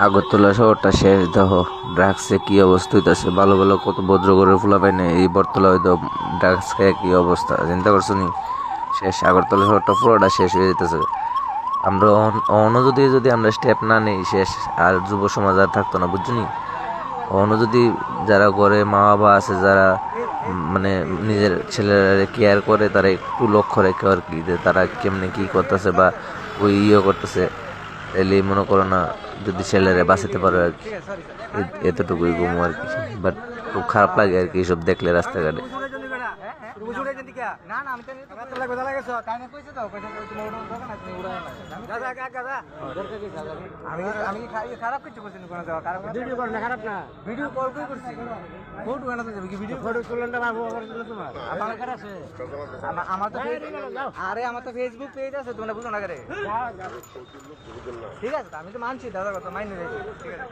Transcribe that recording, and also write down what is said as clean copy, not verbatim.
আগরতলা শহরটা শেষ দেহ। ড্রাগসে কি অবস্থা হইতাছে, ভালো ভালো কত ভদ্র করে ফুলা পাই না, এই বরতলা হয়তো ড্রাগস খেয়ে কি অবস্থা চিন্তা করছো নি? শেষ, আগরতলা শহরটা পুরোটা শেষ হয়ে যেতেছে। আমরা অন্য যদি আমরা স্টেপ না নেই, শেষ। আর যুব সমাজ আর থাকতো না, বুঝছো নি? অন্য যদি যারা ঘরে মা বাবা আছে, যারা মানে নিজের ছেলেরা কেয়ার করে, তারা একটু লক্ষ্য রেখে আর কি, যে তারা কেমনে কি করতেছে বা ওই করতেছে, তাইলে মনে করো না, যদি ছেলেরা বাঁচাতে পারো আর কি। এতটুকুই ঘুমো আর কি। বাট খুব খারাপ লাগে আর কি এসব দেখলে রাস্তাঘাটে। খারাপ কিছু করছি খারাপ না ভিডিও কল করে করছি ফটো বানাতে যাবে কি ভিডিও ফটো তুললে না তোমার আমার কাছে আছে আমার তো আরে আমার তো ফেসবুক পেজ আছে তোমরা বুঝো না করে ঠিক আছে আমি তো মানছি দাদা কথা মাইনে যাই ঠিক আছে